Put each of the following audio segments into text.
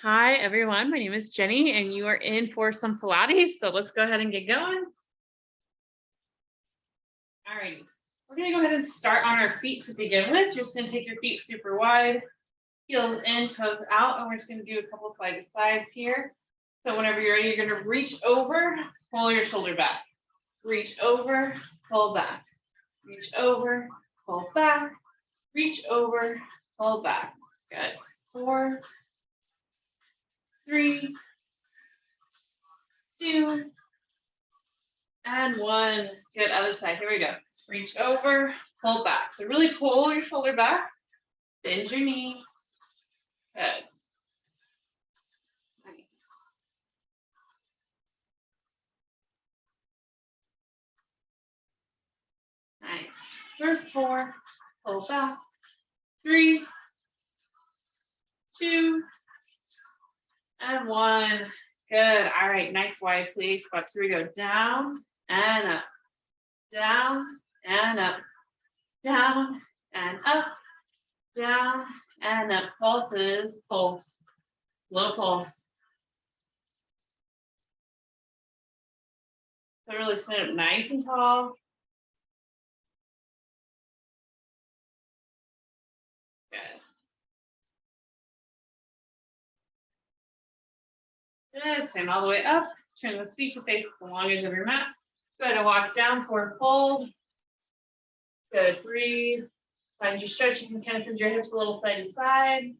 Hi, everyone. My name is Jenny, and you are in for some Pilates. So let's go ahead and get going. All righty. We're going to go ahead and start on our feet to begin with. You're just going to take your feet super wide, heels in, toes out, and we're just going to do a couple side to sides here. So whenever you're ready, you're going to reach over, pull your shoulder back. Reach over, pull back. Reach over, pull back. Reach over, pull back. Good. 4, 3, 2, and 1. Good. Other side. Here we go. Reach over, pull back. So really pull your shoulder back. Bend your knee. Good. Nice. Nice. For 4, pull back. 3, 2, and 1. Good. All right. Nice wide please. Squats. Here we go. Down and up. Down and up. Down and up. Down and up. Pulses. Pulse. Low pulse. So really stand up nice and tall. Good. Good. Stand all the way up. Turn those feet to face the long edge of your mat. Go ahead and walk down, forward fold. Good. Breathe. Find your stretch. You can kind of send your hips a little side to side.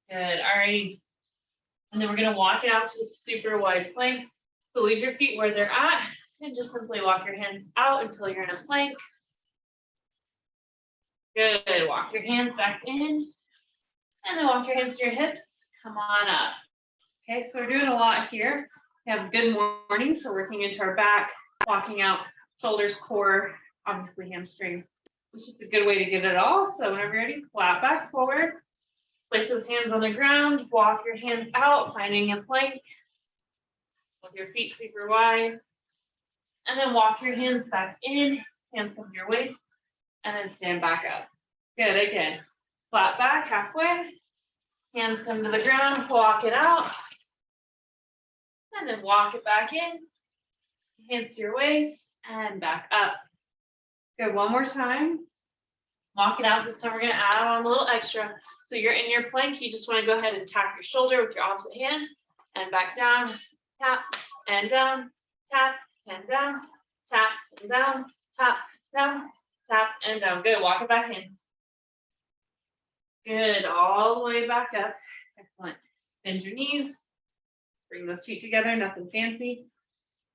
Good. All right. And then we're going to walk out to a super wide plank. So leave your feet where they're at and just simply walk your hands out until you're in a plank. Good. Walk your hands back in. And then walk your hands to your hips. Come on up. Okay, so we're doing a lot here. We have good morning, so working into our back, walking out, shoulders, core, obviously hamstrings. It's just a good way to get it all. So whenever you're ready, flat back forward. Place those hands on the ground. Walk your hands out, finding a plank. With your feet super wide. And then walk your hands back in. Hands come to your waist. And then stand back up. Good, again. Flat back, halfway. Hands come to the ground, walk it out. And then walk it back in. Hands to your waist and back up. Good, one more time. Walk it out. This time we're going to add on a little extra. So you're in your plank. You just want to go ahead and tap your shoulder with your opposite hand and back down. Tap and down. Tap and down. Tap and down. Tap down. Tap and down. Good. Walk it back in. Good. All the way back up. Excellent. Bend your knees. Bring those feet together. Nothing fancy.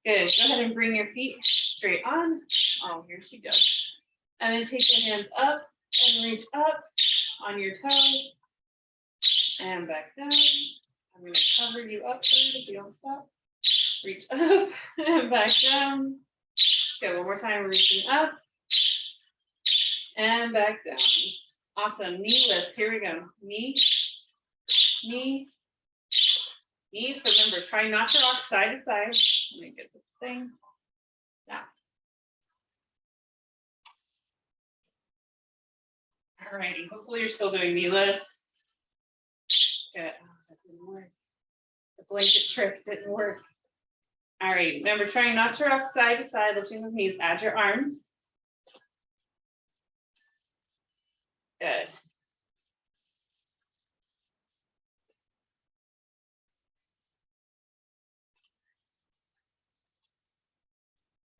Good. Go ahead and bring your feet straight on. Oh, here she goes. And then take your hands up and reach up on your toes. And back down. I'm going to cover you up first if you don't stop. Reach up and back down. Good. One more time. Reaching up and back down. Awesome. Knee lift. Here we go. Knee, knee, knee. So remember, try not to rock side to side. Let me get this thing. Yeah. All righty. Hopefully you're still doing knee lifts. Good. Oh, that didn't work. The blanket trick didn't work. All right. Remember, trying not to rock side to side, lifting those knees. Add your arms. Good.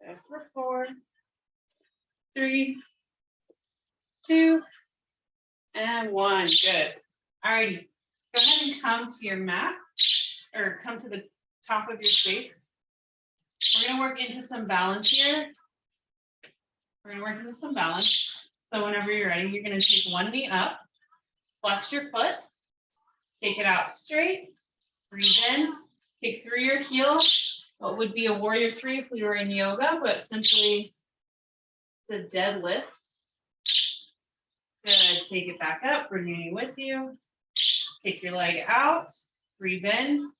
That's for 4, 3, 2, and 1. Good. All right. Go ahead and come to your mat or come to the top of your space. We're going to work into some balance here. We're going to work into some balance. So whenever you're ready, you're going to take one knee up, flex your foot, take it out straight, breathe in, kick through your heel. What would be a warrior 3 if we were in yoga, but simply it's a deadlift. Good. Take it back up, bring your knee with you. Kick your leg out, breathe in,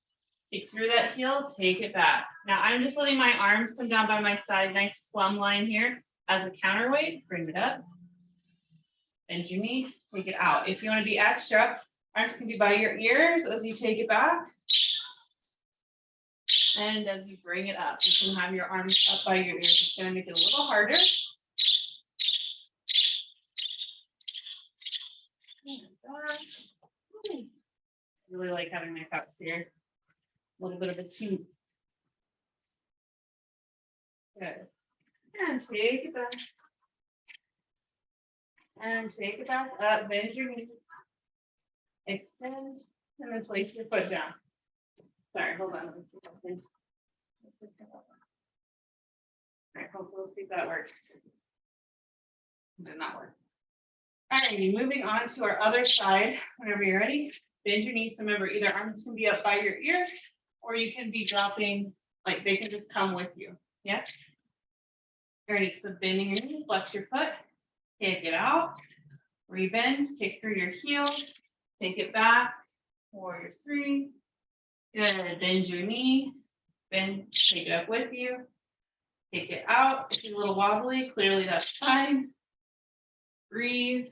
kick through that heel, take it back. Now I'm just letting my arms come down by my side, nice plumb line here as a counterweight. Bring it up. Bend your knee, take it out. If you want to be extra, arms can be by your ears as you take it back. And as you bring it up, you can have your arms up by your ears. It's going to make it a little harder. I really like having my cups here. A little bit of a cute. Good. And take it back. And take it back up. Bend your knees. Extend. And then place your foot down. Sorry, hold on. Let me see if I can. All right, hopefully we'll see if that works. Did not work. All right, moving on to our other side. Whenever you're ready, bend your knees. Remember, either arms can be up by your ears, or you can be dropping, like they can just come with you. Yes? Ready, so bending your knees, flex your foot, take it out, rebend, kick through your heel, take it back, warrior three. Good, bend your knee, bend, take it up with you, take it out. If you're a little wobbly, clearly that's fine. Breathe.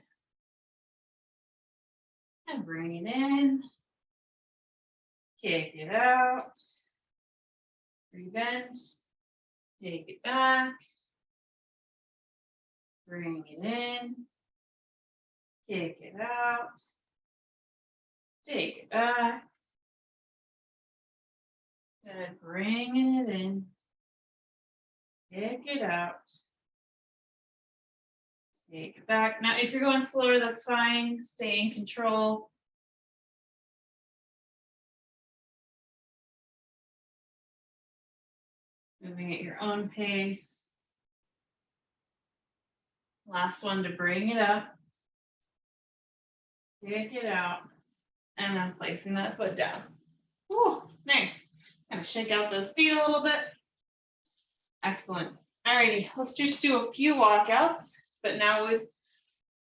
And bring it in. Kick it out. Rebend. Take it back. Bring it in. Kick it out. Take it back. Good. Bring it in. Kick it out. Take it back. Now, if you're going slower, that's fine. Stay in control. Moving at your own pace. Last one to bring it up. Kick it out. And then placing that foot down. Ooh, nice. Kind of shake out those feet a little bit. Excellent. Alrighty, let's just do a few walkouts, but now with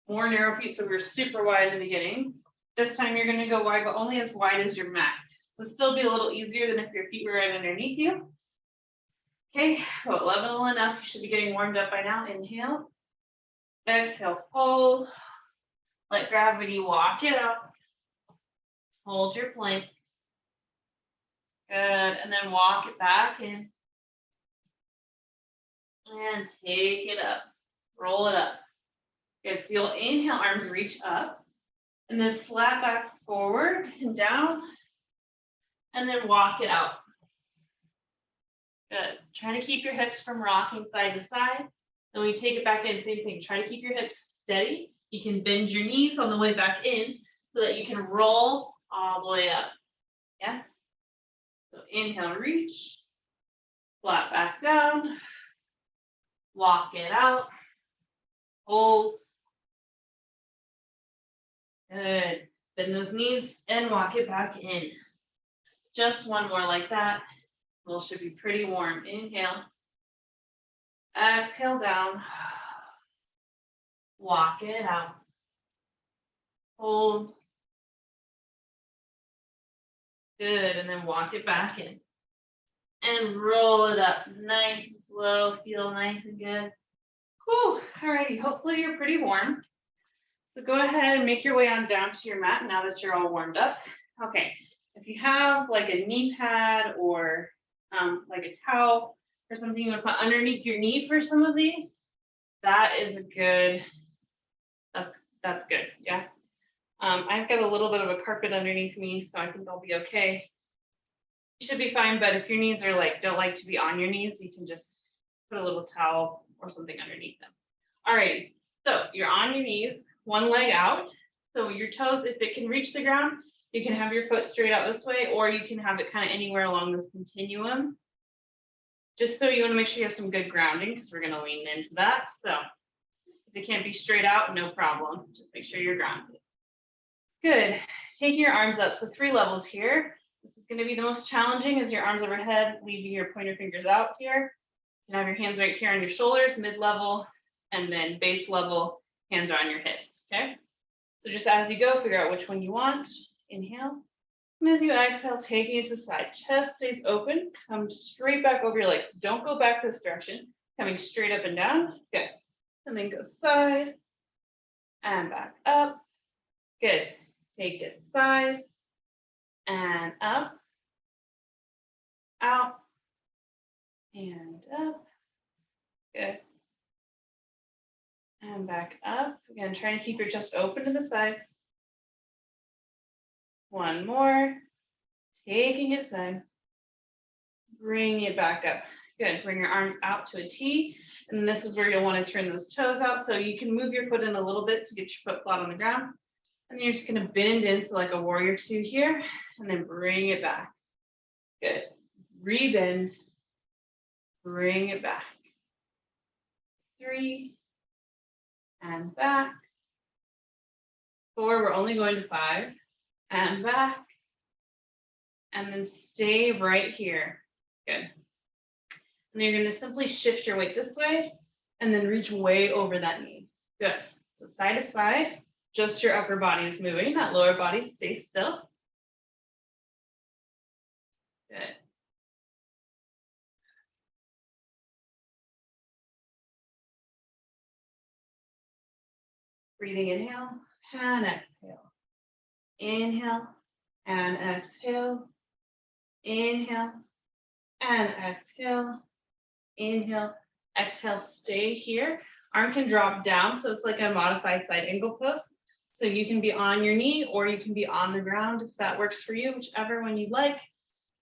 more narrow feet, so we're super wide in the beginning. This time you're going to go wide, but only as wide as your mat. So still be a little easier than if your feet were right underneath you. Okay, about level enough. You should be getting warmed up by now. Inhale. Exhale, fold. Let gravity walk it up. Hold your plank. Good, and then walk it back in. And take it up. Roll it up. Good, so you'll inhale, arms reach up. And then flat back forward and down. And then walk it out. Good. Trying to keep your hips from rocking side to side. And when you take it back in, same thing. Try to keep your hips steady. You can bend your knees on the way back in so that you can roll all the way up. Yes? So inhale, reach. Flat back down. Walk it out. Hold. Good. Bend those knees and walk it back in. Just one more like that. Well, should be pretty warm. Inhale. Exhale down. Walk it out. Hold. Good. And then walk it back in. And roll it up. Nice and slow. Feel nice and good. Whew. Alrighty. Hopefully you're pretty warm. So go ahead and make your way on down to your mat now that you're all warmed up. Okay. If you have like a knee pad or like a towel or something you want to put underneath your knee for some of these, that is a good, that's good, yeah. I've got a little bit of a carpet underneath me, so I think I'll be okay. You should be fine, but if your knees are like, don't like to be on your knees, you can just put a little towel or something underneath them. Alrighty, so you're on your knees, one leg out. So your toes, if it can reach the ground, you can have your foot straight out this way, or you can have it kind of anywhere along this continuum. Just so you want to make sure you have some good grounding, because we're going to lean into that. So if it can't be straight out, no problem. Just make sure you're grounded. Good. Taking your arms up. So 3 levels here. This is going to be the most challenging as your arms overhead, leaving your pointer fingers out here. You can have your hands right here on your shoulders, mid-level, and then base level, hands are on your hips. Okay. So just as you go, figure out which one you want. Inhale. And as you exhale, taking it to the side, chest stays open, come straight back over your legs. Don't go back this direction, coming straight up and down. Good. And then go side and back up. Good. Take it side and up, out, and up. Good. And back up. Again, trying to keep your chest open to the side. One more. Taking it side. Bring it back up. Good. Bring your arms out to a T. And this is where you'll want to turn those toes out. So you can move your foot in a little bit to get your foot flat on the ground. And then you're just going to bend in, so like a warrior two here, and then bring it back. Good. Rebend. Bring it back. 3. And back. 4. We're only going to 5. And back. And then stay right here. Good. And then you're going to simply shift your weight this way and then reach way over that knee. Good. So side to side, just your upper body is moving. That lower body stays still. Good. Breathing, inhale and exhale. Inhale and exhale. Inhale and exhale. Inhale, exhale, stay here. Arm can drop down, so it's like a modified side angle pose. So you can be on your knee or you can be on the ground if that works for you, whichever one you'd like.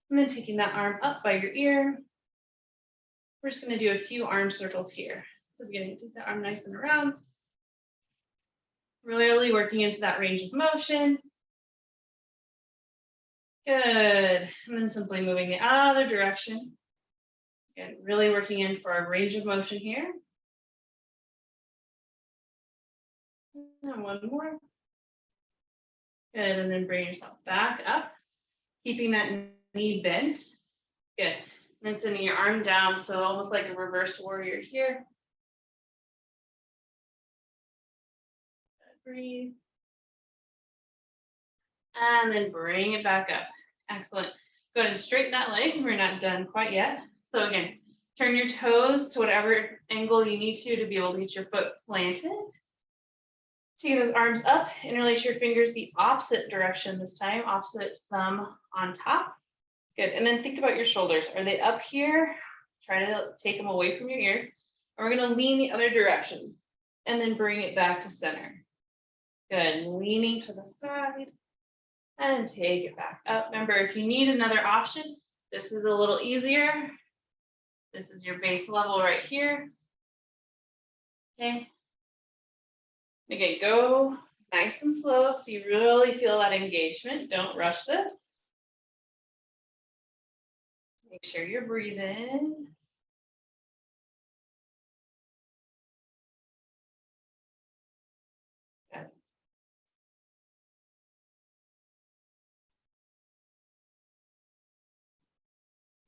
And then taking that arm up by your ear. We're just going to do a few arm circles here. So we're going to take that arm nice and around. Really working into that range of motion. Good. And then simply moving the other direction. Again, really working in for a range of motion here. And one more. Good. And then bring yourself back up, keeping that knee bent. Good. And then sending your arm down, so almost like a reverse warrior here. Breathe. And then bring it back up. Excellent. Go ahead and straighten that leg. We're not done quite yet. So again, turn your toes to whatever angle you need to be able to get your foot planted. Taking those arms up, interlace your fingers the opposite direction this time, opposite thumb on top. Good. And then think about your shoulders. Are they up here? Try to take them away from your ears. And we're going to lean the other direction and then bring it back to center. Good. Leaning to the side and take it back up. Remember, if you need another option, this is a little easier. This is your base level right here. Okay. Again, go nice and slow so you really feel that engagement. Don't rush this. Make sure you're breathing. Good.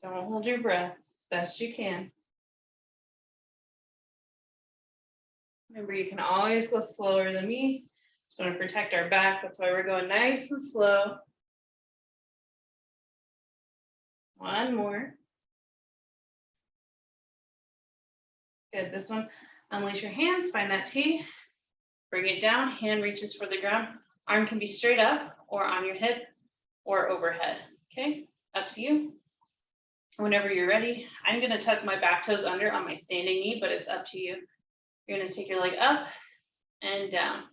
Don't hold your breath as best you can. Remember, you can always go slower than me. Just want to protect our back. That's why we're going nice and slow. One more. Good. This one, unleash your hands, find that T. Bring it down, hand reaches for the ground. Arm can be straight up or on your hip or overhead. Okay, up to you. Whenever you're ready, I'm going to tuck my back toes under on my standing knee, but it's up to you. You're going to take your leg up and down.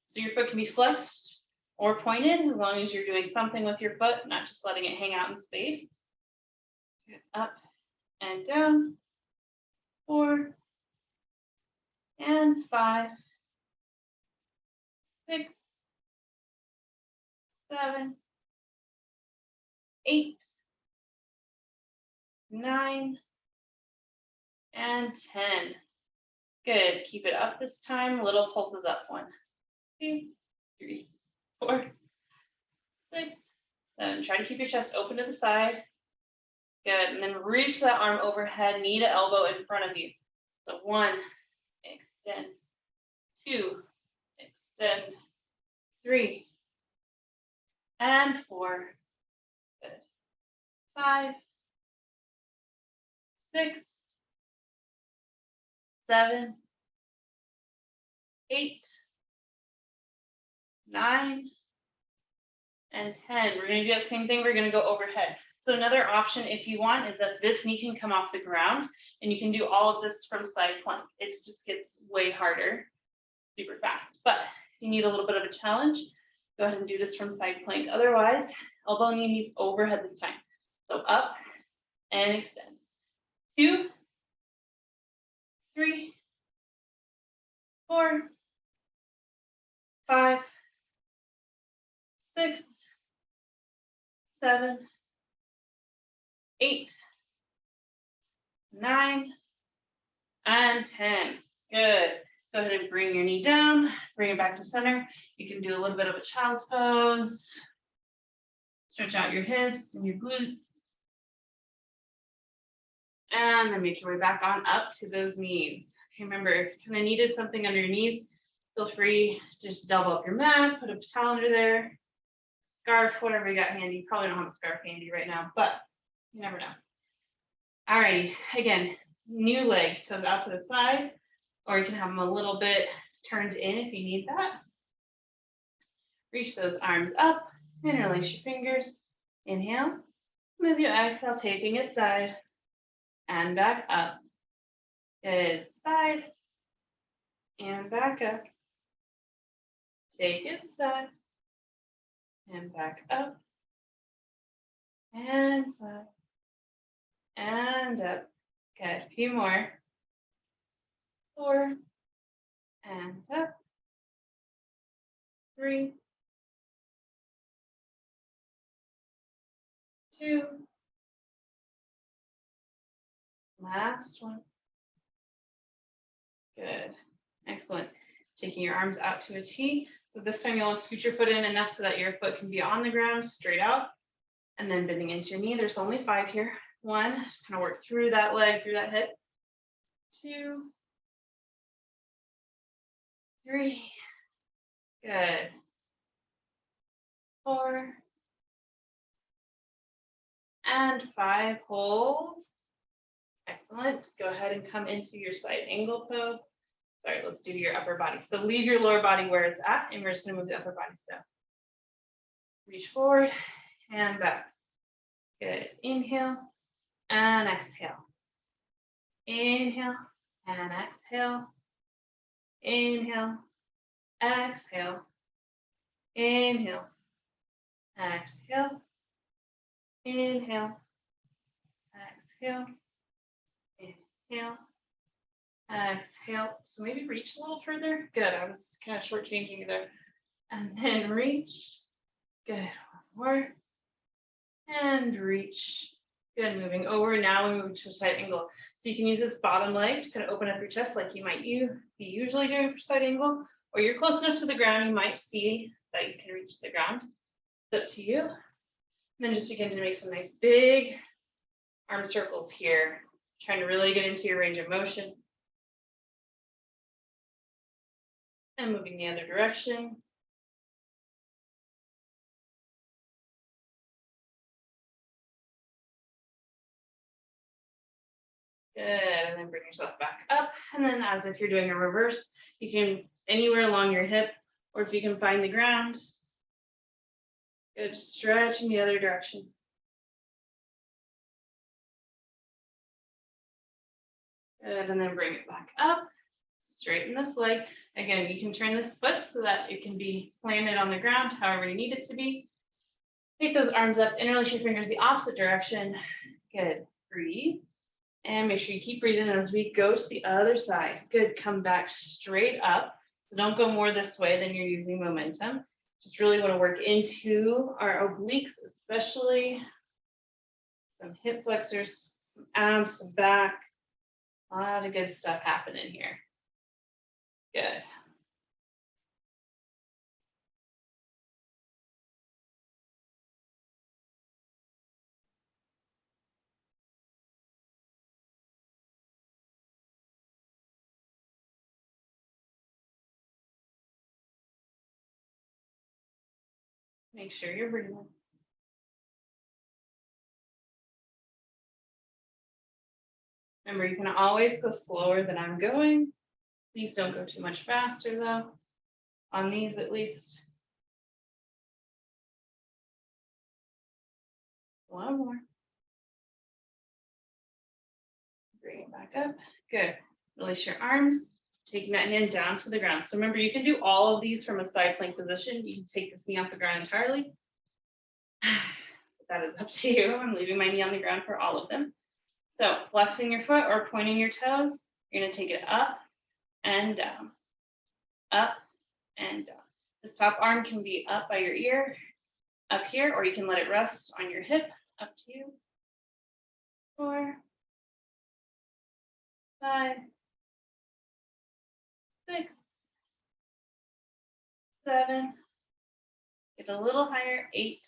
So your foot can be flexed or pointed as long as you're doing something with your foot, not just letting it hang out in space. Up and down. 4 and 5, 6, 7, 8, 9, and 10. Good. Keep it up this time. Little pulses up. 1, 2, 3, 4, 6, 7. Try to keep your chest open to the side. Good. And then reach that arm overhead, knee to elbow in front of you. So 1, extend. 2, extend. 3, and 4. Good. 5, 6, 7, 8, 9, and 10. We're going to do that same thing. We're going to go overhead. So another option, if you want, is that this knee can come off the ground, and you can do all of this from side plank. It just gets way harder, super fast. But if you need a little bit of a challenge, go ahead and do this from side plank. Otherwise, elbow and knees overhead this time. So up and extend. 2, 3, 4, 5, 6, 7, 8, 9, and 10. Good. Go ahead and bring your knee down, bring it back to center. You can do a little bit of a child's pose. Stretch out your hips and your glutes. And then make your way back on up to those knees. Okay, remember, if you kind of needed something under your knees, feel free to just double up your mat, put a towel under there, scarf, whatever you got handy. You probably don't have a scarf handy right now, but you never know. All right, again, new leg, toes out to the side, or you can have them a little bit turned in if you need that. Reach those arms up, interlace your fingers. Inhale, and as you exhale, taking it side and back up. Good, side and back up. Take it side and back up. And side and up. Good, a few more. 4 and up. 3, 2. Last one. Good. Excellent. Taking your arms out to a T. So this time you'll want to scoot your foot in enough so that your foot can be on the ground, straight out, and then bending into your knee. There's only 5 here. 1, just kind of work through that leg, through that hip. 2, 3. Good. 4. And 5. Hold. Excellent. Go ahead and come into your side angle pose. Sorry, let's do your upper body. So leave your lower body where it's at, and we're just going to move the upper body. So reach forward and back. Good. Inhale and exhale. Inhale and exhale. Inhale, exhale. Inhale, exhale. Inhale, exhale. Inhale, exhale. So maybe reach a little further. Good. I was kind of shortchanging you there. And then reach. Good. One more. And reach. Good. Moving over. Now we move to a side angle. So you can use this bottom leg to kind of open up your chest like you might be usually doing for side angle. Or you're close enough to the ground, you might see that you can reach the ground. It's up to you. And then just begin to make some nice big arm circles here. Trying to really get into your range of motion. And moving the other direction. Good, and then bring yourself back up. And then as if you're doing a reverse, you can anywhere along your hip, or if you can find the ground. Good, stretch in the other direction. Good, and then bring it back up. Straighten this leg. Again, you can turn this foot so that it can be planted on the ground, however you need it to be. Take those arms up, interlace your fingers the opposite direction. Good, breathe. And make sure you keep breathing as we go to the other side. Good, come back straight up. So don't go more this way than you're using momentum. Just really want to work into our obliques, especially some hip flexors, some abs, some back. A lot of good stuff happening here. Good. Make sure you're breathing. Remember, you can always go slower than I'm going. Please don't go too much faster though. On these at least. One more. Bring it back up. Good. Release your arms, taking that hand down to the ground. So remember, you can do all of these from a side plank position. You can take this knee off the ground entirely. That is up to you. I'm leaving my knee on the ground for all of them. So flexing your foot or pointing your toes, you're going to take it up and down, up and down. This top arm can be up by your ear, up here, or you can let it rest on your hip, up to you. 4, 5, 6, 7, get a little higher, 8,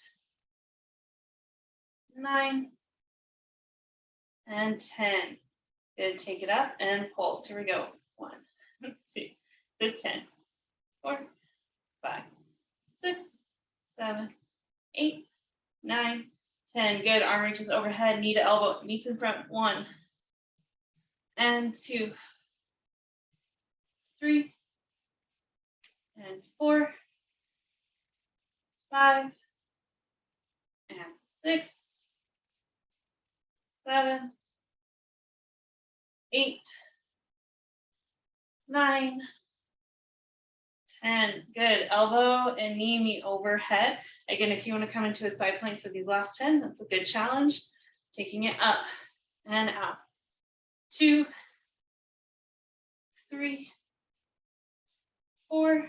9, and 10. Good, take it up and pulse. Here we go. 1, 2, 10, 4, 5, 6, 7, 8, 9, 10. Good, arm reaches overhead, knee to elbow, knees in front. 1, and 2, 3, and 4, 5, and 6, 7, 8, 9, 10. Good. Elbow and knee meet overhead. Again, if you want to come into a side plank for these last 10, that's a good challenge. Taking it up and out. 2, 3, 4,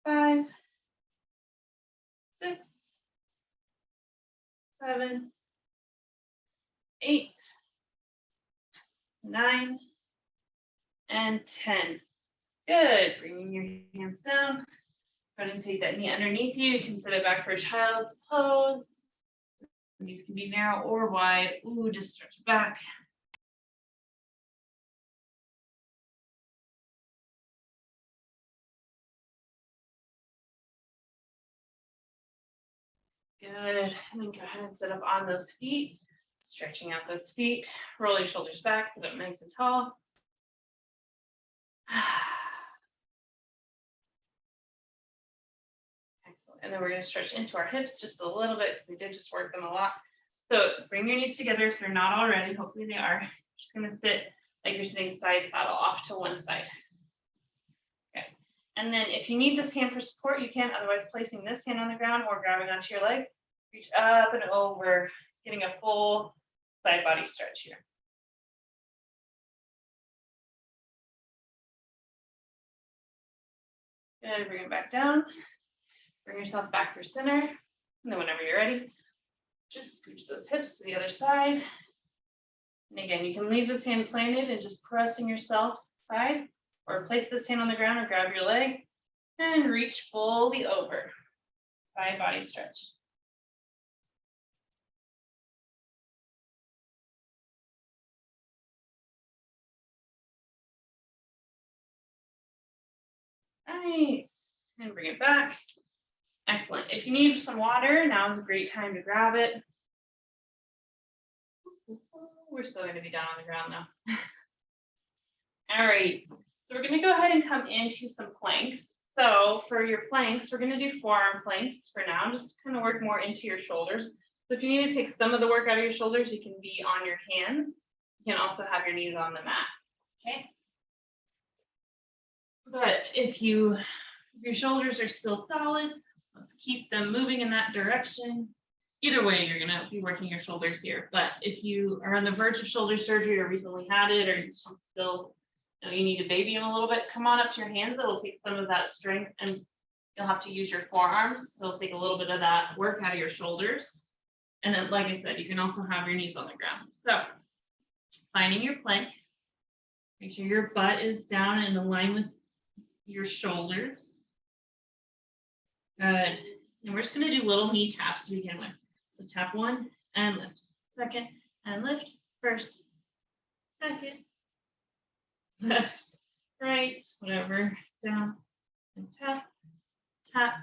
5, 6, 7, 8, 9, and 10. Good. Bringing your hands down. Go ahead and take that knee underneath you. You can set it back for child's pose. These can be narrow or wide. Ooh, just stretch back. Good. And then go ahead and sit up on those feet. Stretching out those feet. Roll your shoulders back, sit up nice and tall. Excellent. And then we're going to stretch into our hips just a little bit because we did just work them a lot. So bring your knees together if they're not already. Hopefully they are. Just going to sit like you're sitting side saddle off to one side. Okay. And then if you need this hand for support, you can. Otherwise, placing this hand on the ground or grabbing onto your leg. Reach up and over, getting a full side body stretch here. Good. Bring it back down. Bring yourself back through center. And then whenever you're ready, just scooch those hips to the other side. And again, you can leave this hand planted and just pressing yourself side, or place this hand on the ground or grab your leg and reach fully over. Side body stretch. Nice. And bring it back. Excellent. If you need some water, now is a great time to grab it. We're still going to be down on the ground though. All right. So we're going to go ahead and come into some planks. So for your planks, we're going to do forearm planks for now, just to kind of work more into your shoulders. So if you need to take some of the work out of your shoulders, you can be on your hands. You can also have your knees on the mat. Okay. But if your shoulders are still solid, let's keep them moving in that direction. Either way, you're going to be working your shoulders here. But if you are on the verge of shoulder surgery or recently had it, or you still, you need to baby them a little bit, come on up to your hands. It'll take some of that strength and you'll have to use your forearms. So it'll take a little bit of that work out of your shoulders. And then, like I said, you can also have your knees on the ground. So finding your plank, make sure your butt is down and in line with your shoulders. Good. And we're just going to do little knee taps to begin with. So tap 1 and lift. 2nd and lift. 1st, 2nd, left, right, whatever. Down and tap, tap,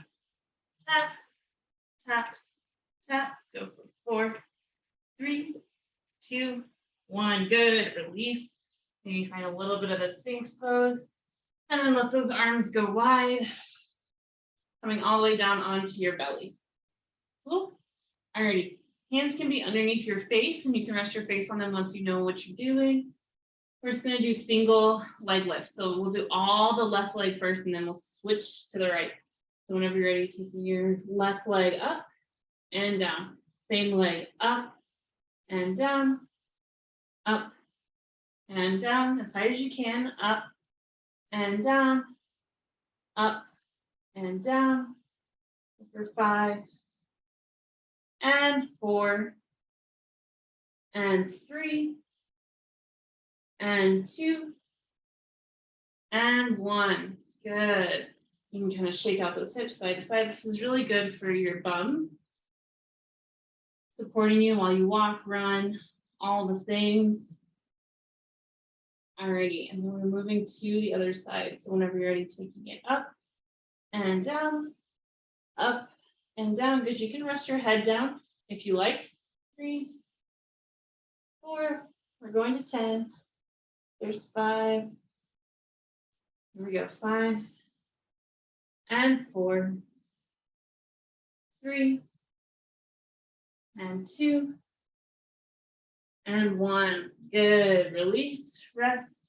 tap, tap, tap. Go for 4, 3, 2, 1. Good. Release. Maybe find a little bit of the Sphinx pose. And then let those arms go wide, coming all the way down onto your belly. Cool. Alrighty, hands can be underneath your face and you can rest your face on them once you know what you're doing. We're just gonna do single leg lifts. So we'll do all the left leg first and then we'll switch to the right. So whenever you're ready, taking your left leg up and down. Same leg up and down, up and down, as high as you can, up and down, up and down, for 5, and 4, and 3, and 2, and 1. Good. You can kind of shake out those hips side to side. This is really good for your bum, supporting you while you walk, run, all the things. Alrighty, and then we're moving to the other side. So whenever you're ready, taking it up and down, up and down. Because you can rest your head down if you like. 3, 4, we're going to 10. There's 5. Here we go, 5, and 4, 3, and 2, and 1. Good. Release, rest.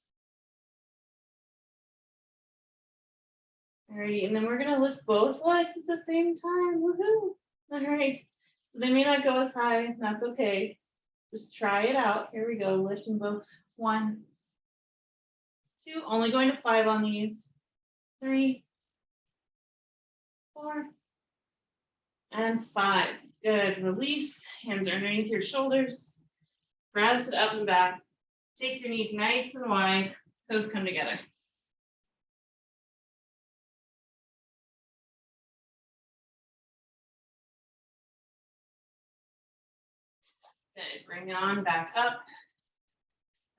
Alrighty, and then we're gonna lift both legs at the same time. Woohoo! All right. So they may not go as high. That's okay. Just try it out. Here we go. Lifting both. 1, 2. Only going to 5 on these. 3, 4, and 5. Good. Release. Hands are underneath your shoulders. Grab it up and back. Take your knees nice and wide. Toes come together. Good. Bring it on back up.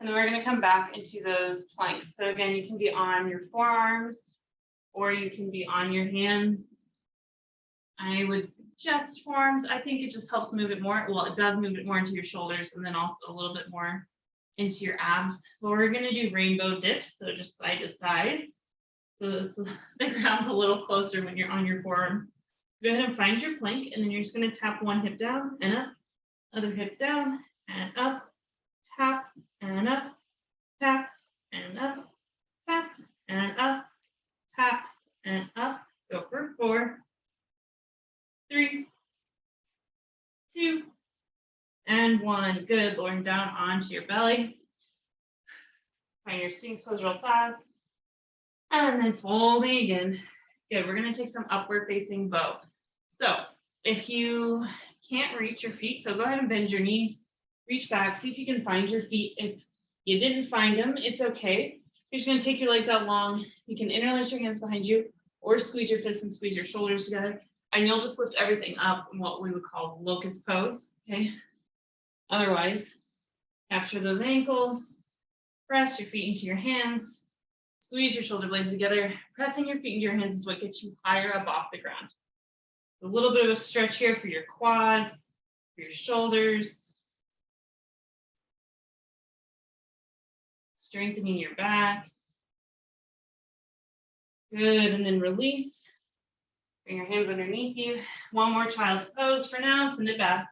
And then we're going to come back into those planks. So again, you can be on your forearms or you can be on your hands. I would suggest forearms. I think it just helps move it more. Well, it does move it more into your shoulders and then also a little bit more into your abs. But we're going to do rainbow dips, so just side to side. So the ground's a little closer when you're on your forearms. Go ahead and find your plank, and then you're just going to tap one hip down and up, other hip down and up, tap and up, tap and up, tap and up, tap and up. Go for 4, 3, 2, and 1. Good. Lowering down onto your belly. Find your sphinx pose real fast. And then folding again. Good. We're going to take some upward facing bow. So if you can't reach your feet, so go ahead and bend your knees, reach back, see if you can find your feet. If you didn't find them, it's okay. You're just going to take your legs out long. You can interlace your hands behind you or squeeze your fists and squeeze your shoulders together. And you'll just lift everything up in what we would call locust pose. Okay. Otherwise, capture those ankles, press your feet into your hands, squeeze your shoulder blades together. Pressing your feet into your hands is what gets you higher up off the ground. A little bit of a stretch here for your quads, for your shoulders. Strengthening your back. Good, and then release. Bring your hands underneath you. One more child's pose for now, send it back.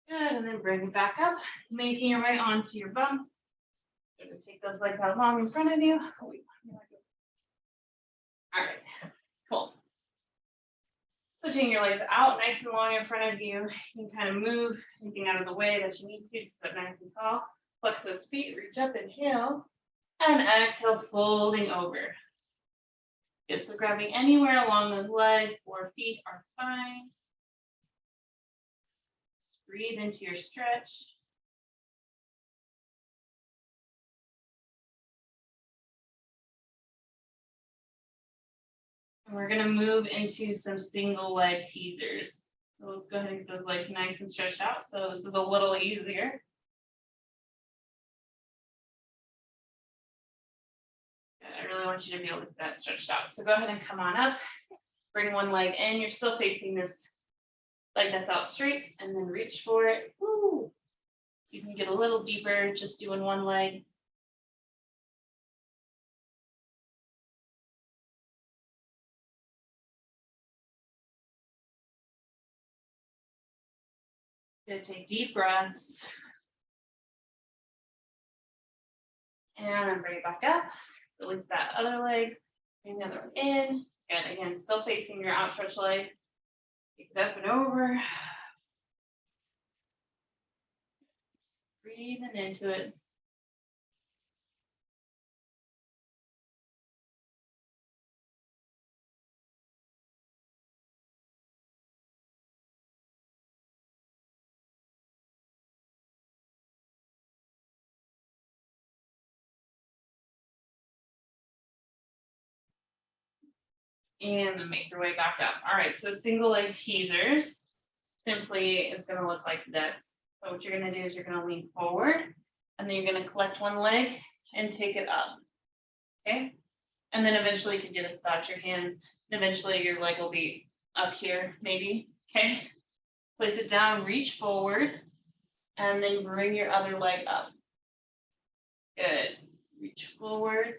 Good, and then bring it back up, making your way onto your bum. Good, and take those legs out long in front of you. All right, cool. So taking your legs out nice and long in front of you, you can kind of move anything out of the way that you need to sit nice and tall. Flex those feet, reach up, inhale, and exhale, folding over. Good, so grabbing anywhere along those legs or feet are fine. Just breathe into your stretch. And we're going to move into some single leg teasers. So let's go ahead and get those legs nice and stretched out. So this is a little easier. I really want you to be able to get that stretched out. So go ahead and come on up. Bring one leg in. You're still facing this leg that's out straight, and then reach for it. Woo. So you can You get a little deeper just doing one leg. Good, take deep breaths. And then bring it back up. Release that other leg. Bring the other one in. And again, still facing your outstretched leg. Take it up and over. Breathing into it. And then make your way back up. All right, so single leg teasers simply is going to look like this. So what you're going to do is you're going to lean forward, and then you're going to collect one leg and take it up. Okay? And then eventually you can do this without your hands. And eventually your leg will be up here, maybe. Okay? Place it down, reach forward, and then bring your other leg up. Good. Reach forward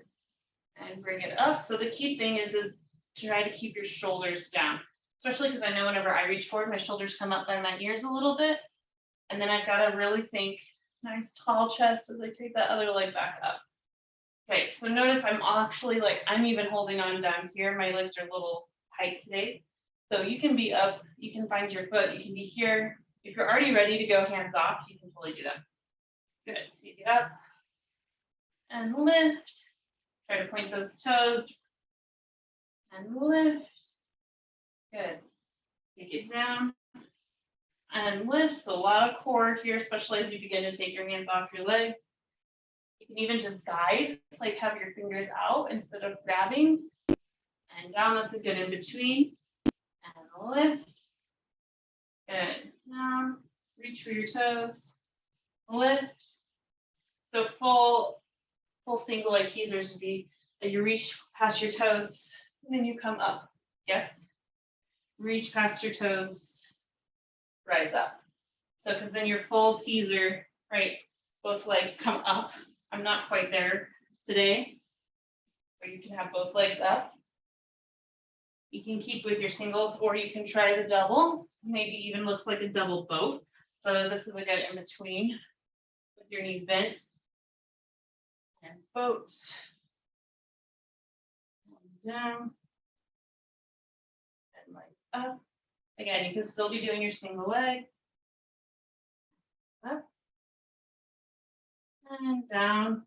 and bring it up. So the key thing is try to keep your shoulders down, especially because I know whenever I reach forward, my shoulders come up by my ears a little bit. And then I've got to really think, nice tall chest as I take that other leg back up. Okay, so notice I'm actually I'm even holding on down here. My legs are a little tight today. So you can be up, you can find your foot, you can be here. If you're already ready to go hands off, you can totally do that. Good, take it up and lift. Try to point those toes. And lift. Good. Take it down and lift. So a lot of core here, especially as you begin to take your hands off your legs. You can even just guide, like have your fingers out instead of grabbing. And down, that's a good in between. And lift. Good. Down. Reach for your toes. Lift. So full single leg teasers would be that you reach past your toes. And then you come up. Yes. Reach past your toes. Rise up. So, because then your full teaser, right? Both legs come up. I'm not quite there today. But you can have both legs up. You can keep with your singles, or you can try the double. Maybe even looks like a double boat. So this is a good in between with your knees bent. And boat. Down and legs up. Again, you can still be doing your single leg. Up and down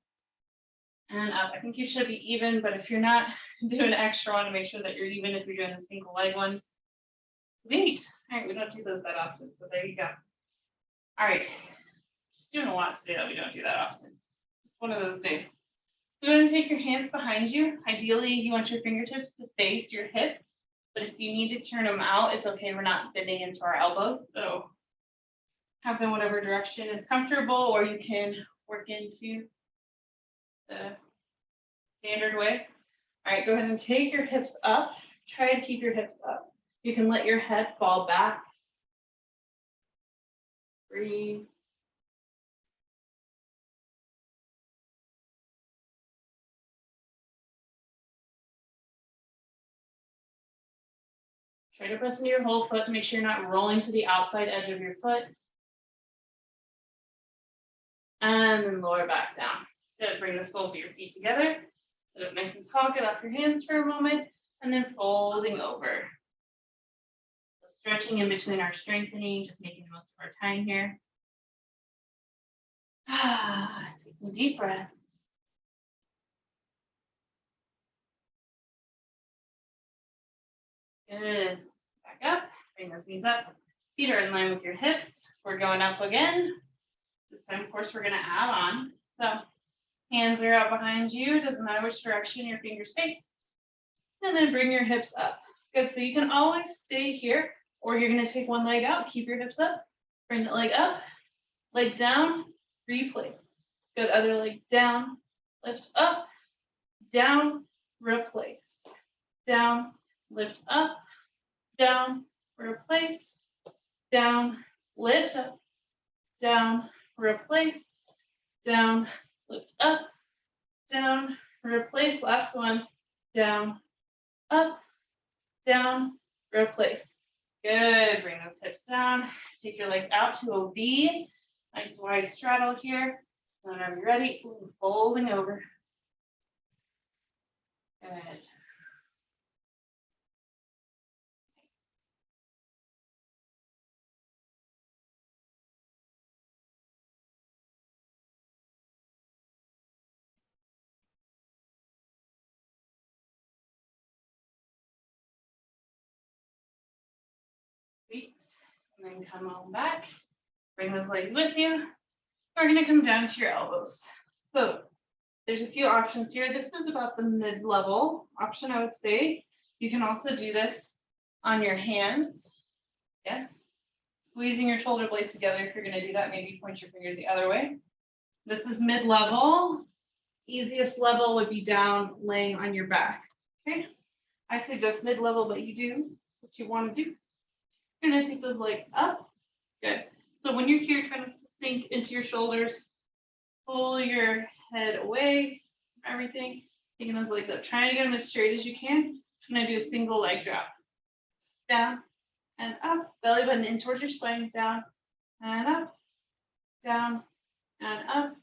and up. I think you should be even, but if you're not doing extra, I want to make sure that you're even if you're doing the single leg ones. Sweet. All right, we don't do those that often, so there you go. All right, just doing a lot today that we don't do that often. One of those days. So you're going to take your hands behind you. Ideally, you want your fingertips to face your hips, but if you need to turn them out, it's okay. We're not bending into our elbows, so have them whatever direction is comfortable, or you can work into the standard way. All right, go ahead and take your hips up. Try to keep your hips up. You can let your head fall back. Breathe. Try to press into your whole foot. Make sure you're not rolling to the outside edge of your foot. And then lower back down. Good. Bring the soles of your feet together. Sit up nice and tall. Get off your hands for a moment. And then folding over. So stretching in between our strengthening, just making the most of our time here. Take some deep breath. Good. Back up. Bring those knees up. Feet are in line with your hips. We're going up again. This time, of course, we're going to add on. So hands are out behind you. Doesn't matter which direction your fingers face. And then bring your hips up. Good. So you can always stay here, or you're going to take one leg out. Keep your hips up. Bring the leg up. Leg down. Replace. Good. Other leg down. Lift up. Down. Replace. Down. Lift up. Down. Replace. Down. Lift up. Down. replace, down, lift up, down, replace. Last one, down, up, down, replace. Good, bring those hips down. Take your legs out to a V. Nice wide straddle here. Whenever you're ready, folding over. Good. Feet, and then come on back. Bring those legs with you. We're going to come down to your elbows. So there's a few options here. This is about the mid-level option, I would say. You can also do this on your hands. Yes. Squeezing your shoulder blades together. If you're going to do that, maybe point your fingers the other way. This is mid-level. Easiest level would be down, laying on your back. Okay. I suggest mid-level, but you do what you want to do. You're going to take those legs up. Good. So when you're here, try not to sink into your shoulders. Pull your head away from everything. Taking those legs up. Trying to get them as straight as you can. I'm going to do a single leg drop. Down and up. Belly button in towards your spine. Down and up. Down and up.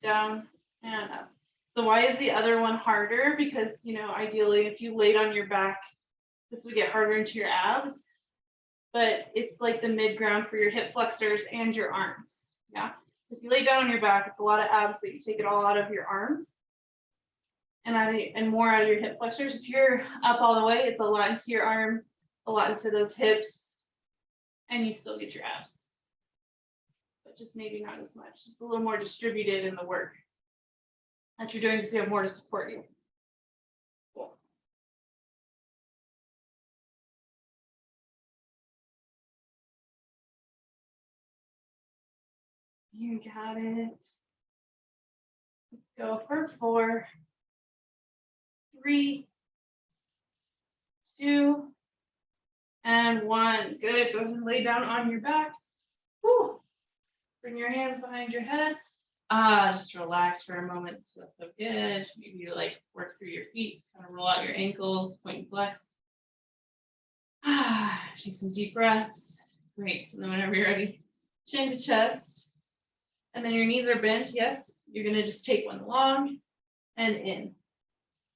Down and up. So why is the other one harder? Because, you know, ideally, if you laid on your back, this would get harder into your abs. But it's like the mid ground for your hip flexors and your arms. Yeah. So if you lay down on your back, it's a lot of abs, but you take it all out of your arms and more out of your hip flexors. If you're up all the way, it's a lot into your arms, a lot into those hips, and you still get your abs. But just maybe not as much. Just a little more distributed in the work that you're doing because you have more to support you. Cool. You got it. Let's go for 4, 3, 2, and 1. Good. Go ahead and lay down on your back. Whew. Bring your hands behind your head. Just relax for a moment. This feels so good. Maybe you like work through your feet, kind of roll out your ankles, point and flex. Take some deep breaths. Great. So then whenever you're ready, chin to chest. And then your knees are bent. Yes. You're going to just take one long and in.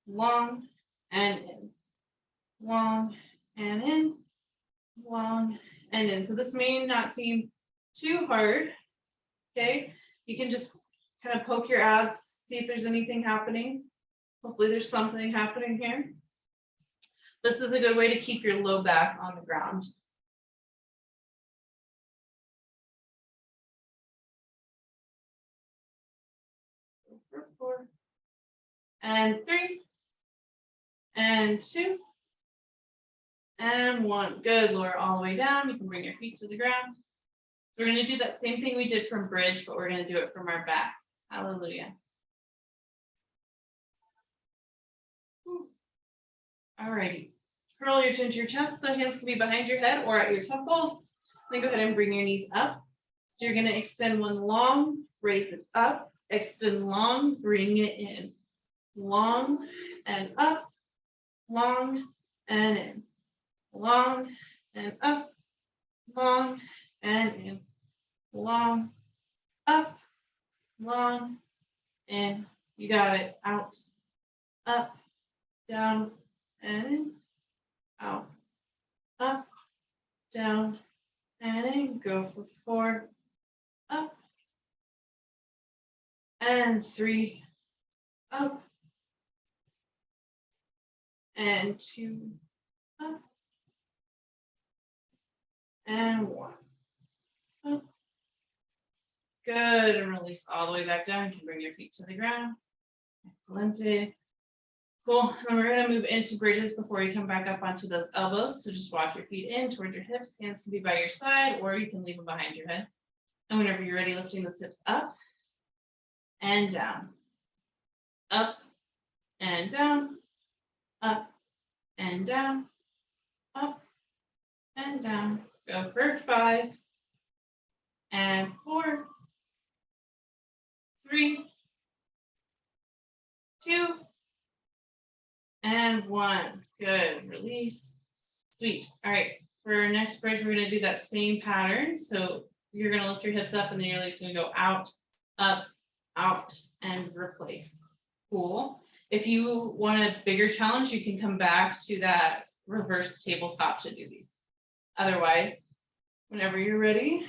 Long and in. Long and in. Long and in. So this may not seem too hard. Okay. You can just kind of poke your abs, see if there's anything happening. Hopefully there's something happening here. This is a good way to keep your low back on the ground. For 4, and 3, and 2, and 1. Good. Lower all the way down. You can bring your feet to the ground. We're going to do that same thing we did from bridge, but we're going to do it from our back. Hallelujah. All righty. Curl your chin to your chest, so hands can be behind your head or at your temples. Then go ahead and bring your knees up. So you're going to extend one long, raise it up, extend long, bring it in. Long and up, long and in. Long and up, long and in. Long, up, long, in. You got it. Out, up, down, and in. Out, up, down, and in. Go for 4, up, and 3, up, and 2, up, and 1. Up. Good. And release all the way back down. You can bring your feet to the ground. Excellent. Cool. And we're going to move into bridges before you come back up onto those elbows. So just walk your feet in towards your hips. Hands can be by your side, or you can leave them behind your head. And whenever you're ready, lifting those hips up and down. Up and down. Up and down. Up and down. Go for 5 and 4 and 1. Good. Release. Sweet. All right. For our next bridge, we're going to do that same pattern. So you're going to lift your hips up and then your legs going to go out, up, out, and replace. Cool. If you want a bigger challenge, you can come back to that reverse tabletop to do these. Otherwise, whenever you're ready,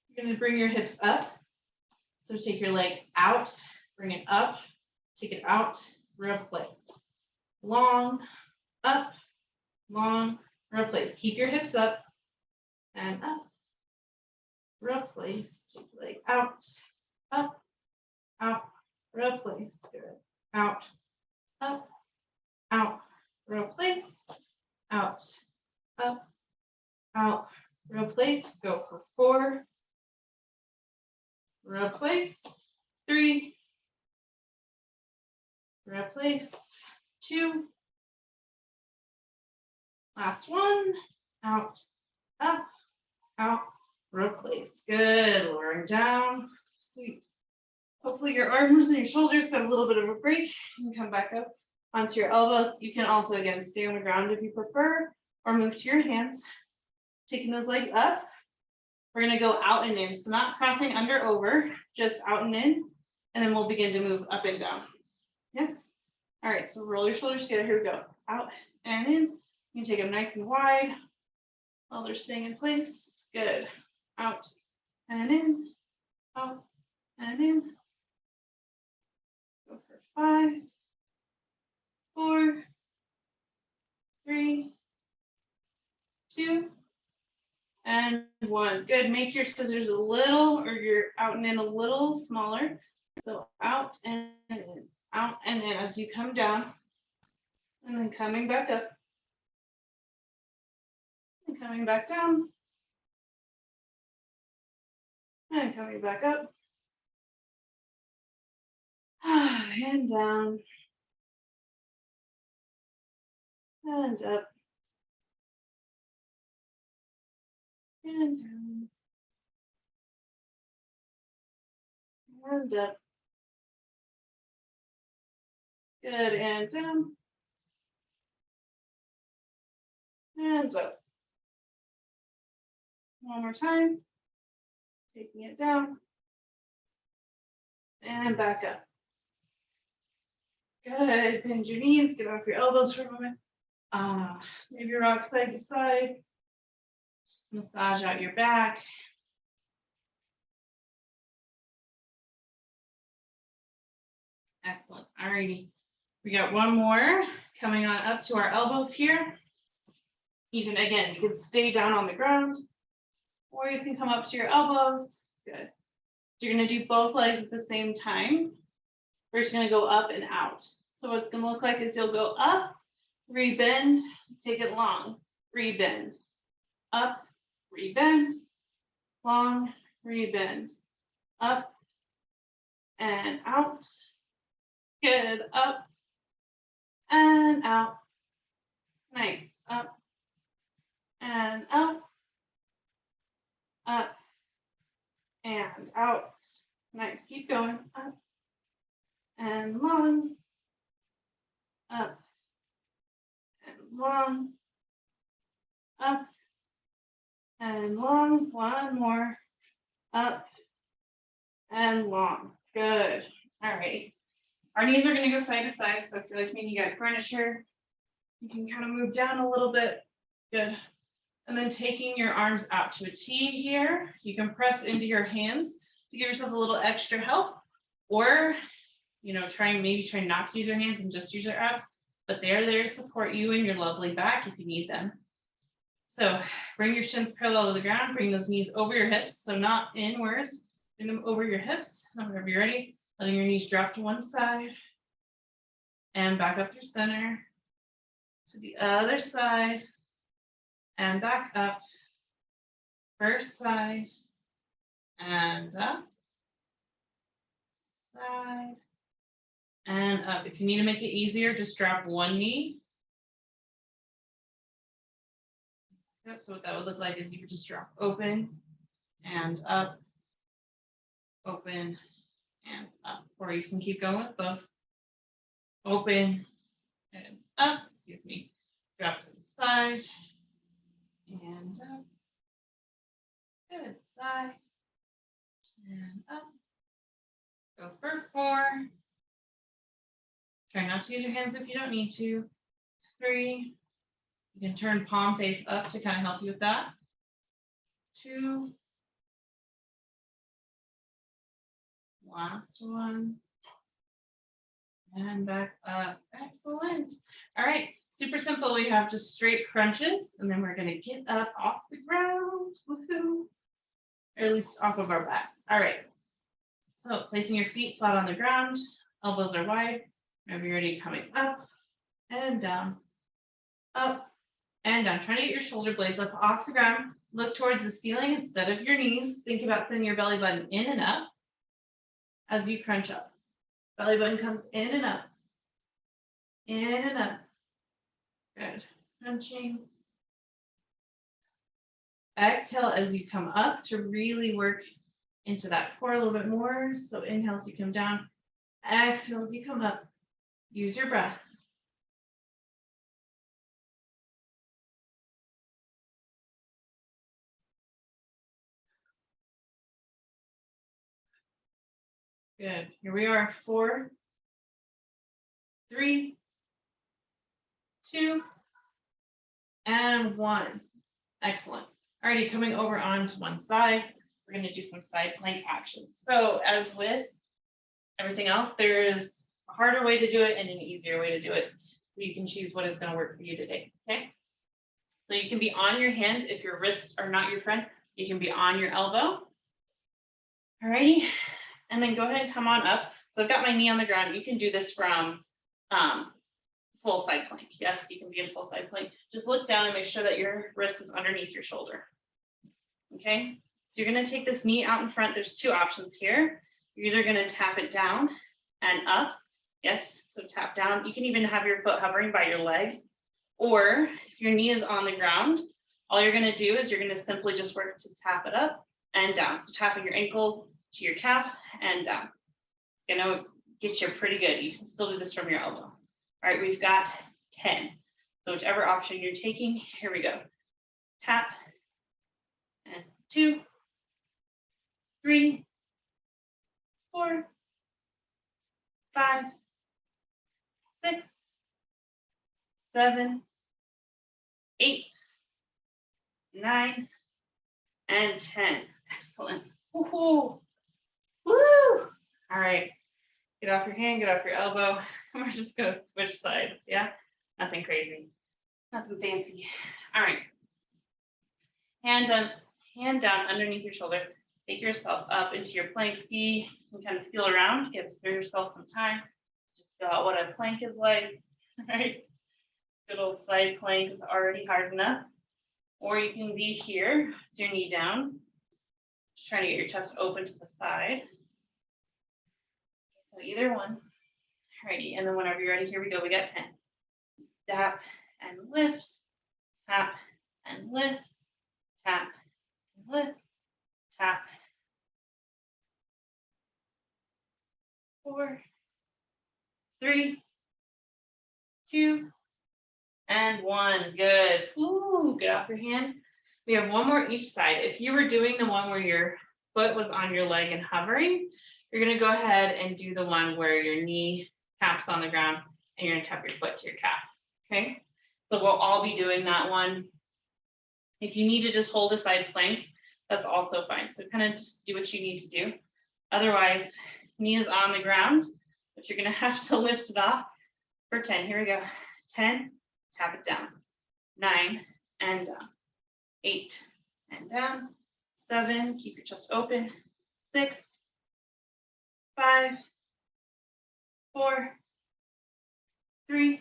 you're going to bring your hips up. So take your leg out, bring it up, take it out, replace. Long, up, long, replace. Keep your hips up and up, replace. Take your leg out, up, out, replace. Good. Out, up, out, replace, out, up, out, replace. Go for 4, replace, 3, replace, 2, last 1, out, up, out, replace. Good. Lowering down. Sweet. Hopefully your arms and your shoulders got a little bit of a break. You can come back up onto your elbows. You can also, again, stay on the ground if you prefer, or move to your hands. Taking those legs up. We're going to go out and in. So not crossing under, over, just out and in. And then we'll begin to move up and down. Yes? All right, so roll your shoulders together. Here we go. Out and in. You can take them nice and wide while they're staying in place. Good. Out and in. Out and in. Go for 5, 4, 3, 2, and 1. Good. Make your scissors a little, or your out and in a little smaller. So out and in, out and in as you come down, and then coming back up, and coming back down, and coming back up, and down, and up, and down, and up. Good, and down, and up. One more time, taking it down, and back up. Good, bend your knees, get off your elbows for a moment. Maybe rock side to side. Just massage out your back. Excellent. Alrighty. We got one more coming on up to our elbows here. You can, again, you can stay down on the ground, or you can come up to your elbows. Good. You're going to do both legs at the same time. We're just going to go up and out. So what it's going to look like is you'll go up, rebend, take it long, rebend, up, rebend, long, rebend, up and out. Good. Up and out. Nice. Up and out. Up and out. Nice. Keep going. Up and long. Up and long. Up and long. One more. Up and long. Good. All right. Our knees are going to go side to side. So if you're like me, you got furniture, you can kind of move down a little bit. Good. And then taking your arms out to a T here, you can press into your hands to give yourself a little extra help, or, you know, maybe try not to use your hands and just use your abs, but they're there to support you and your lovely back if you need them. So bring your shins parallel to the ground, bring those knees over your hips. So not inwards, bring them over your hips. And whenever you're ready, letting your knees drop to one side and back up through center to the other side and back up. First side and up, side and up. If you need to make it easier, just drop one knee. Yep, so what that would look like is you would just drop open and up, open and up, or you can keep going with both. Open and up, excuse me. Drop to the side and up. Good, side and up. Go for 4. Try not to use your hands if you don't need to. 3. You can turn palm face up to kind of help you with that. 2. Last one. And back up. Excellent. All right. Super simple. We have just straight crunches, and then we're going to get up off the ground. Woohoo. Or at least off of our backs. All right. So placing your feet flat on the ground, elbows are wide. Whenever you're ready, coming up and down, up and down. Trying to get your shoulder blades up off the ground. Look towards the ceiling instead of your knees. Think about sending your belly button in and up as you crunch up. Belly button comes in and up. In and up. Good. Crunching. Exhale as you come up to really work into that core a little bit more. So inhale as you come down. Exhale as you come up. Use your breath. Good. Here we are. 4, 3, 2, and 1. Excellent. Alrighty, coming over onto one side, we're going to do some side plank actions. So as with everything else, there's a harder way to do it and an easier way to do it. So you can choose what is going to work for you today. Okay. So you can be on your hand if your wrists are not your friend. You can be on your elbow. Alrighty. And then go ahead and come on up. So I've got my knee on the ground. You can do this from full side plank. Yes, you can be in full side plank. Just look down and make sure that your wrist is underneath your shoulder. Okay, so you're going to take this knee out in front. There's 2 options here. You're either going to tap it down and up. Yes, so tap down. You can even have your foot hovering by your leg. Or if your knee is on the ground, all you're going to do is you're going to simply just work to tap it up and down. So tapping your ankle to your calf and down. It's going to get you pretty good. You can still do this from your elbow. All right, we've got 10. So whichever option you're taking, here we go. Tap and 2, 3, 4, 5, 6, 7, 8, 9, and 10. Excellent. Woohoo. Woo! All right. Get off your hand, get off your elbow. We're just going to switch sides. Yeah? Nothing crazy. Nothing fancy. All right. Hand down underneath your shoulder. Take yourself up into your plank. See, you can kind of feel around. Give yourself some time. Just feel out what a plank is like. Right? Good old side plank is already hard enough. Or you can be here with your knee down. Just trying to get your chest open to the side. So either one. Alrighty, and then whenever you're ready, here we go. We got 10. Tap and lift. Tap and lift. Tap and lift. Tap. 4, 3, 2, and 1. Good. Ooh, get off your hand. We have one more each side. If you were doing the one where your foot was on your leg and hovering, you're going to go ahead and do the one where your knee taps on the ground and you're going to tap your foot to your calf. Okay, so we'll all be doing that one. If you need to just hold a side plank, that's also fine. So kind of just do what you need to do. Otherwise, knee is on the ground, but you're going to have to lift it off for 10. Here we go. 10, tap it down. 9 and down. 8 and down. 7, keep your chest open. 6, 5, 4, 3,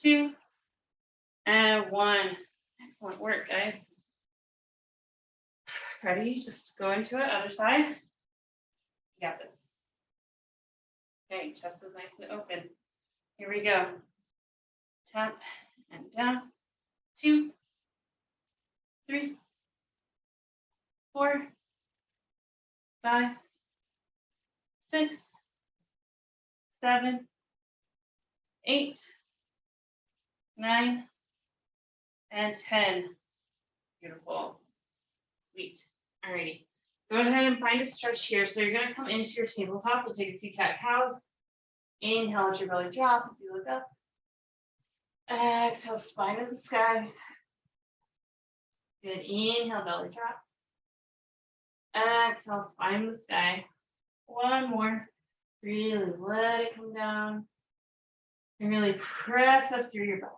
2, and 1. Excellent work, guys. Ready? Just go into it. Other side. You got this. Okay, chest is nice and open. Here we go. Tap and down. 2, 3, 4, 5, 6, 7, 8, 9, and 10. Beautiful. Sweet. Alrighty. Go ahead and find a stretch here. So you're going to come into your tabletop. We'll take a few cat-cows. Inhale, let your belly drop as you look up. Exhale, spine to the sky. Good. Inhale, belly drops. Exhale, spine to the sky. One more. Really let it come down. And really press up through your belly.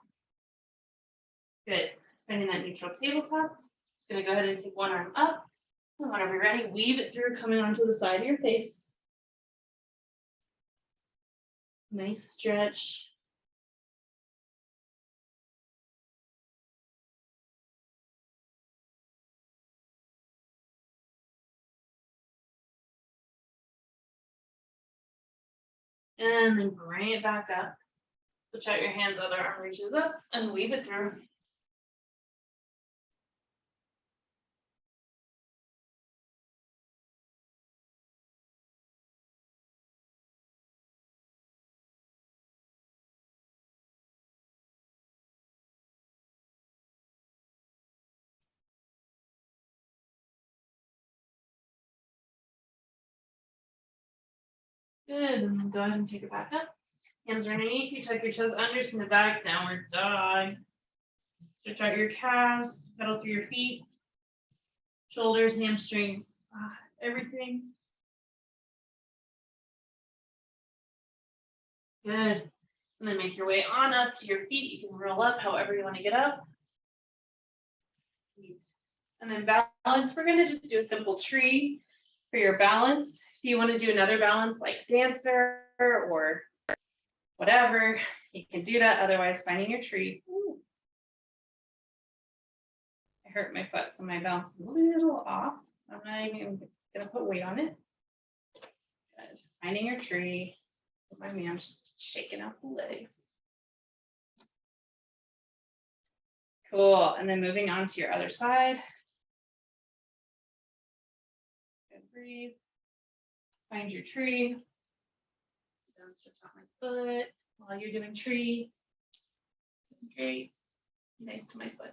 Good. Finding that neutral tabletop. Just going to go ahead and take one arm up. And whenever you're ready, weave it through, coming onto the side of your face. Nice stretch. And then bring it back up. Switch out your hands, other arm reaches up, and weave it through. Good, and then go ahead and take it back up. Hands are underneath you, tuck your toes under, send it back, downward dog. Stretch out your calves, pedal through your feet, shoulders, hamstrings, everything. Good. And then make your way on up to your feet. You can roll up however you want to get up. And then balance, we're going to just do a simple tree for your balance. If you want to do another balance like dancer or whatever, you can do that. Otherwise, finding your tree. Ooh. I hurt my foot, so my balance is a little off. So I'm not even going to put weight on it. Good. Finding your tree. My man just shaking out the legs. Cool. And then moving on to your other side. Good. Breathe. Find your tree. Down, stretch out my foot while you're doing tree. Great. Nice to my foot.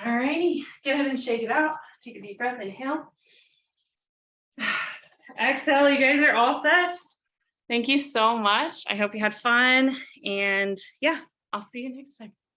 All righty. Go ahead and shake it out. Take a deep breath. Inhale. Exhale. You guys are all set. Thank you so much. I hope you had fun. And yeah, I'll see you next time.